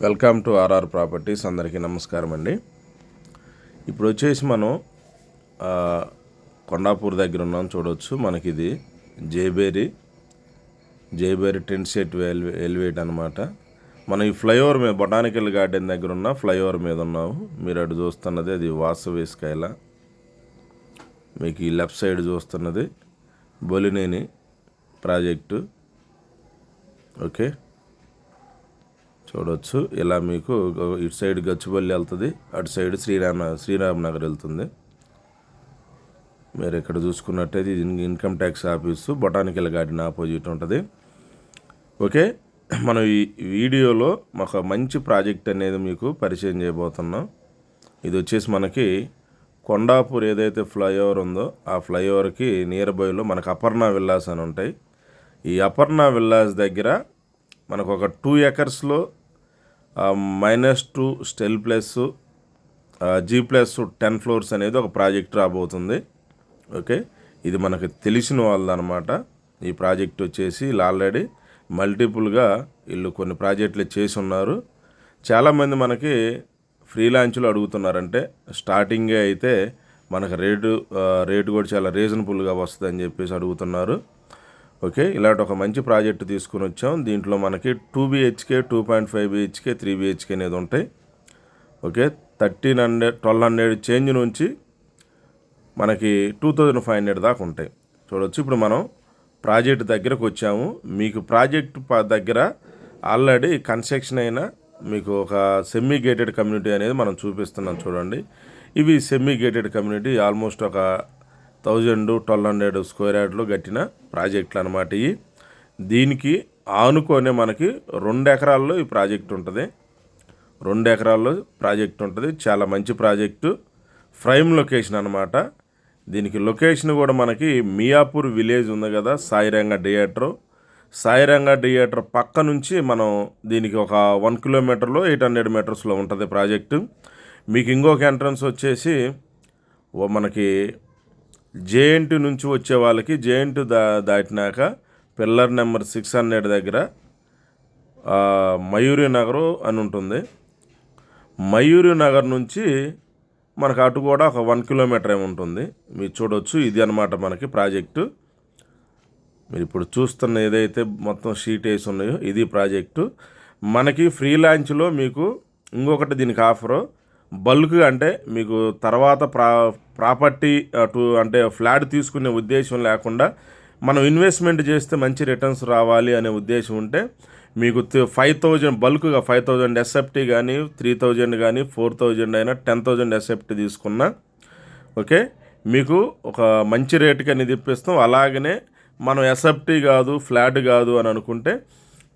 Welcome to RR properties. అందరికీ నమస్కారం అండి. ఇప్పుడు వచ్చేసి మనం కొండాపూర్ దగ్గర ఉన్నాం. చూడవచ్చు మనకి ఇది జైబేరి టెంట్ సెట్ ఎలివేట్ అనమాట. మనం ఈ ఫ్లైఓవర్ మీద బొటానికల్ గార్డెన్ దగ్గర ఉన్న ఫ్లైఓవర్ మీద ఉన్నాము. మీరు అటు చూస్తున్నది అది వాసవి స్కైల. మీకు ఈ లెఫ్ట్ సైడ్ చూస్తున్నది బొలినేని ప్రాజెక్టు. ఓకే, చూడవచ్చు. ఇలా మీకు ఇటు సైడ్ గచ్చిబౌలి వెళ్తుంది, అటు సైడ్ శ్రీరామ్ నగర్ వెళ్తుంది. మీరు ఇక్కడ చూసుకున్నట్టయితే ఇది income tax office, botanical garden opposite ఉంటుంది. ఓకే, మనం ఈ వీడియోలో ఒక మంచి ప్రాజెక్ట్ అనేది మీకు పరిచయం చేయబోతున్నాం. ఇది వచ్చేసి మనకి కొండాపూర్ ఏదైతే ఫ్లైఓవర్ ఉందో ఆ ఫ్లైఓవర్కి నియర్ బైలో మనకు అపర్ణ విల్లాస్ అని ఉంటాయి. ఈ అపర్ణ విల్లాస్ దగ్గర మనకు ఒక 2 ఎకర్స్లో -2 స్టెల్ ప్లస్ G+10 ఫ్లోర్స్ అనేది ఒక ప్రాజెక్ట్ రాబోతుంది. ఓకే, ఇది మనకు తెలిసిన వాళ్ళదనమాట. ఈ ప్రాజెక్ట్ వచ్చేసి ఆల్రెడీ మల్టిపుల్గా వీళ్ళు కొన్ని ప్రాజెక్టులు చేసి ఉన్నారు. చాలామంది మనకి ఫ్రీలాన్స్లో అడుగుతున్నారంటే స్టార్టింగే అయితే మనకు రేటు కూడా చాలా రీజనబుల్గా వస్తుందని చెప్పేసి అడుగుతున్నారు. ఓకే, ఇలాంటి ఒక మంచి ప్రాజెక్ట్ తీసుకుని వచ్చాం. దీంట్లో మనకి 2 BHK, 2.5 BHK, 3 BHK అనేది ఉంటాయి. ఓకే, 1200 చేంజ్ నుంచి మనకి 2500 దాకా ఉంటాయి. చూడవచ్చు. ఇప్పుడు మనం ప్రాజెక్ట్ దగ్గరకు వచ్చాము. మీకు ప్రాజెక్ట్ దగ్గర ఆల్రెడీ కన్స్ట్రక్షన్ అయిన మీకు ఒక సెమీ గేటెడ్ కమ్యూనిటీ అనేది మనం చూపిస్తున్నాం. చూడండి, ఇవి సెమీ గేటెడ్ కమ్యూనిటీ ఆల్మోస్ట్ ఒక 1200 స్క్వేర్ యార్డ్లో కట్టిన ప్రాజెక్టులు అనమాట. దీనికి ఆనుకొనే మనకి 2 ఎకరాల్లో ఈ ప్రాజెక్ట్ ఉంటుంది. 2 ఎకరాల్లో ప్రాజెక్ట్ ఉంటుంది. చాలా మంచి ప్రాజెక్టు, ప్రైమ్ లొకేషన్ అనమాట. దీనికి లొకేషన్ కూడా మనకి మియాపూర్ విలేజ్ ఉంది కదా, సాయిరంగ థియేటర్ పక్క నుంచి మనం దీనికి ఒక 1 కిలోమీటర్లో 800 మీటర్స్లో ఉంటుంది ప్రాజెక్టు. మీకు ఇంకొక ఎంట్రన్స్ వచ్చేసి మనకి జేఎన్టీ నుంచి వచ్చే వాళ్ళకి జేఎన్టీ దాటినాక పిల్లర్ నెంబర్ 600 దగ్గర మయూరి నగర్ అని ఉంటుంది. మయూరి నగర్ నుంచి మనకు అటు కూడా ఒక 1 కిలోమీటర్ ఏమి ఉంటుంది. మీరు చూడవచ్చు. ఇది అనమాట మనకి ప్రాజెక్టు. మీరు ఇప్పుడు చూస్తున్న ఏదైతే మొత్తం షీట్ వేసి ఉన్నాయో ఇది ప్రాజెక్టు. మనకి ఫ్రీలాన్స్లో మీకు ఇంకొకటి దీనికి ఆఫరు, బల్క్ అంటే మీకు తర్వాత ప్రాపర్టీ అంటే ఫ్లాట్ తీసుకునే ఉద్దేశం లేకుండా మనం ఇన్వెస్ట్మెంట్ చేస్తే మంచి రిటర్న్స్ రావాలి అనే ఉద్దేశం ఉంటే మీకు 5000 బల్క్గా 5000 ఎస్ఎఫ్టీ కానీ 3000 కానీ 4000 అయినా 10,000 ఎస్ఎఫ్టీ తీసుకున్నా ఓకే మీకు ఒక మంచి రేటుకి అనేది ఇప్పిస్తాం. అలాగనే మనం ఎస్ఎఫ్టీ కాదు ఫ్లాట్ కాదు అని అనుకుంటే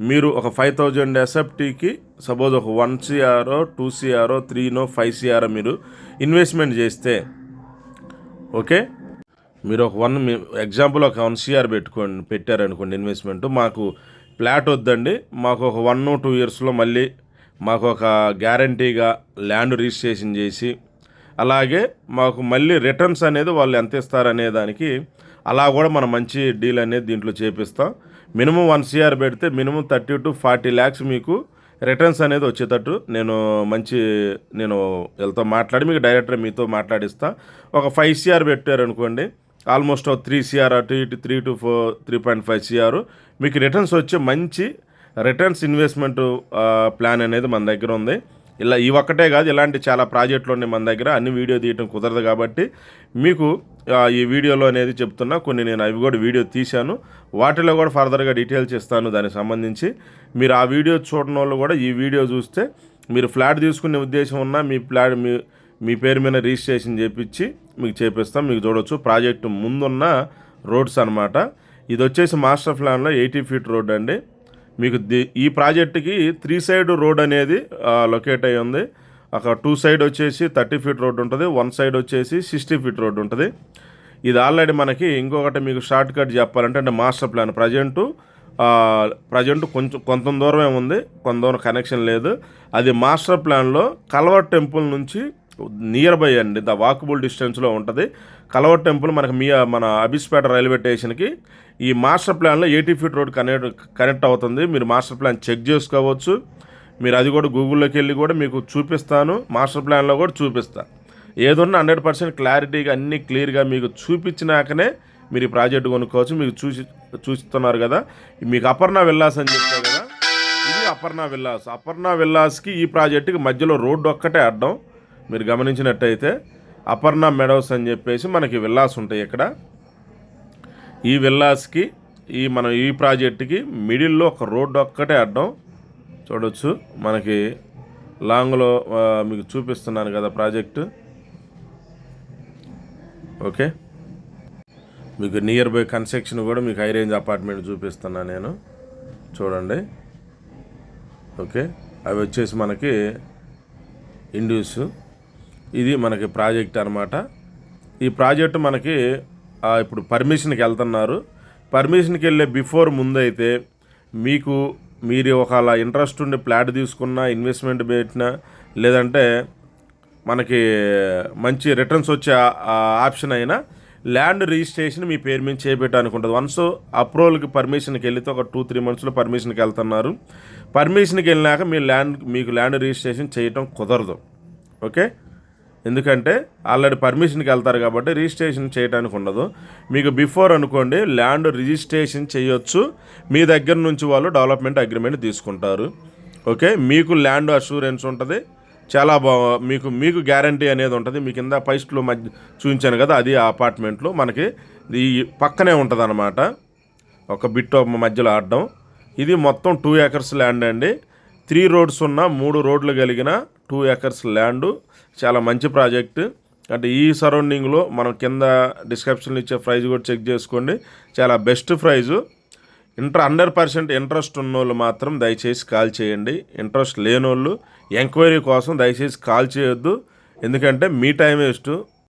మీరు ఒక 5000 ఎస్ఎఫ్టీకి సపోజ్ ఒక 1 CR 2 CR 3 5 CR మీరు ఇన్వెస్ట్మెంట్ చేస్తే ఓకే, మీరు ఒక ఎగ్జాంపుల్ ఒక 1 CR పెట్టారనుకోండి ఇన్వెస్ట్మెంట్, మాకు ఫ్లాట్ వద్దండి, మాకు ఒక 1-2 ఇయర్స్లో మళ్ళీ మాకు ఒక గ్యారంటీగా ల్యాండ్ రిజిస్ట్రేషన్ చేసి అలాగే మాకు మళ్ళీ రిటర్న్స్ అనేది వాళ్ళు ఎంత ఇస్తారనే దానికి అలా కూడా మనం మంచి డీల్ అనేది దీంట్లో చేపిస్తాం. మినిమం 1 CR పెడితే మినిమం 30 to 40 lakhs మీకు రిటర్న్స్ అనేది వచ్చేటట్టు నేను వీళ్ళతో మాట్లాడి మీకు డైరెక్టర్ మీతో మాట్లాడిస్తా. ఒక 5 CR పెట్టారనుకోండి ఆల్మోస్ట్ 3 CR అటు ఇటు 3 to 3.5 CR మీకు రిటర్న్స్ వచ్చే మంచి రిటర్న్స్ ఇన్వెస్ట్మెంట్ ప్లాన్ అనేది మన దగ్గర ఉంది. ఇలా ఈ ఒక్కటే కాదు, ఇలాంటి చాలా ప్రాజెక్టులు ఉన్నాయి మన దగ్గర. అన్ని వీడియో తీయటం కుదరదు కాబట్టి మీకు ఈ వీడియోలో అనేది చెప్తున్నా. కొన్ని నేను అవి కూడా వీడియో తీశాను, వాటిలో కూడా ఫర్దర్గా డీటెయిల్స్ ఇస్తాను దానికి సంబంధించి. మీరు ఆ వీడియో చూడడం వాళ్ళు కూడా ఈ వీడియో చూస్తే మీరు ఫ్లాట్ తీసుకునే ఉద్దేశం ఉన్నా మీ పేరు మీద రిజిస్ట్రేషన్ చేపించి మీకు చేపిస్తాం. మీకు చూడవచ్చు ప్రాజెక్టు ముందున్న రోడ్స్ అనమాట. ఇది వచ్చేసి మాస్టర్ ప్లాన్లో 80 feet రోడ్ అండి. మీకు ఈ ప్రాజెక్టుకి 3 side రోడ్ అనేది లొకేట్ అయ్యి ఉంది. ఒక 2 side వచ్చేసి 30 feet రోడ్ ఉంటుంది, 1 side వచ్చేసి 60 feet రోడ్ ఉంటుంది. ఇది ఆల్రెడీ మనకి ఇంకొకటి మీకు షార్ట్ కట్ చెప్పాలంటే అంటే మాస్టర్ ప్లాన్ ప్రజెంట్ కొంత దూరమే ఉంది, కొంత దూరం కనెక్షన్ లేదు. అది మాస్టర్ ప్లాన్లో కల్వర్ టెంపుల్ నుంచి నియర్ బై అండి, ద వాకబుల్ డిస్టెన్స్లో ఉంటుంది. కల్వర్ టెంపుల్ మనకి మన అబిస్పేట రైల్వే స్టేషన్కి ఈ మాస్టర్ ప్లాన్లో 80 feet రోడ్ కనెక్ట్ అవుతుంది. మీరు మాస్టర్ ప్లాన్ చెక్ చేసుకోవచ్చు. మీరు అది కూడా గూగుల్లోకి వెళ్ళి కూడా మీకు చూపిస్తాను, మాస్టర్ ప్లాన్లో కూడా చూపిస్తాను. ఏదన్నా 100% క్లారిటీగా అన్నీ క్లియర్గా మీకు చూపించినాకనే మీరు ఈ ప్రాజెక్ట్ కొనుక్కోవచ్చు. మీకు చూస్తున్నారు కదా, మీకు అపర్ణ విల్లాస్ అని చెప్పారు కదా, ఇది అపర్ణ విల్లాస్. అపర్ణ విల్లాస్కి ఈ ప్రాజెక్టుకి మధ్యలో రోడ్డు ఒక్కటే అడ్డం. మీరు గమనించినట్టయితే అపర్ణ మెడోస్ అని చెప్పేసి మనకి విల్లాస్ ఉంటాయి ఇక్కడ. ఈ విల్లాస్కి మనం ఈ ప్రాజెక్టుకి మిడిల్లో ఒక రోడ్డు ఒక్కటే అడ్డం. చూడవచ్చు మనకి లాంగ్లో మీకు చూపిస్తున్నాను కదా ప్రాజెక్టు. ఓకే, మీకు నియర్ బై కన్స్ట్రక్షన్ కూడా మీకు హై రేంజ్ అపార్ట్మెంట్ చూపిస్తున్నాను నేను, చూడండి. ఓకే, అవి వచ్చేసి మనకి ఇండ్యూస్. ఇది మనకి ప్రాజెక్ట్ అనమాట. ఈ ప్రాజెక్టు మనకి ఇప్పుడు పర్మిషన్కి వెళ్తున్నారు. పర్మిషన్కి వెళ్ళే బిఫోర్ ముందైతే మీరు ఒకవేళ ఇంట్రెస్ట్ ఉండి ప్లాట్ తీసుకున్నా, ఇన్వెస్ట్మెంట్ పెట్టినా, లేదంటే మనకి మంచి రిటర్న్స్ వచ్చే ఆప్షన్ అయినా ల్యాండ్ రిజిస్ట్రేషన్ మీ పేరు మీద చేపెట్టడానికి ఉంటుంది. వన్స్ అప్రూవల్కి పర్మిషన్కి వెళితే ఒక 2-3 మంత్స్లో పర్మిషన్కి వెళ్తున్నారు. పర్మిషన్కి వెళ్ళినాక మీకు ల్యాండ్ రిజిస్ట్రేషన్ చేయటం కుదరదు. ఓకే, ఎందుకంటే ఆల్రెడీ పర్మిషన్కి వెళ్తారు కాబట్టి రిజిస్ట్రేషన్ చేయడానికి ఉండదు. మీకు బిఫోర్ అనుకోండి ల్యాండ్ రిజిస్ట్రేషన్ చేయొచ్చు. మీ దగ్గర నుంచి వాళ్ళు డెవలప్మెంట్ అగ్రిమెంట్ తీసుకుంటారు. ఓకే, మీకు ల్యాండ్ అష్యూరెన్స్ ఉంటుంది. చాలా మీకు గ్యారంటీ అనేది ఉంటుంది. మీ కింద ఫస్ట్లో చూపించాను కదా, అది ఆ అపార్ట్మెంట్లో మనకి ఈ పక్కనే ఉంటుంది అన్నమాట, ఒక బిట్ మధ్యలో ఆడడం. ఇది మొత్తం 2 acres ల్యాండ్ అండి. 3 roads ఉన్న 3 రోడ్లు కలిగిన 2 acres ల్యాండు. చాలా మంచి ప్రాజెక్టు. అంటే ఈ సరౌండింగ్లో మనం కింద డిస్క్రిప్షన్లో ఇచ్చే ప్రైజ్ కూడా చెక్ చేసుకోండి. చాలా బెస్ట్ ప్రైజు. 100% ఇంట్రెస్ట్ ఉన్నోళ్ళు మాత్రం దయచేసి కాల్ చేయండి. ఇంట్రెస్ట్ లేనోళ్ళు ఎంక్వైరీ కోసం దయచేసి కాల్ చేయొద్దు. ఎందుకంటే మీ టైం వేస్ట్.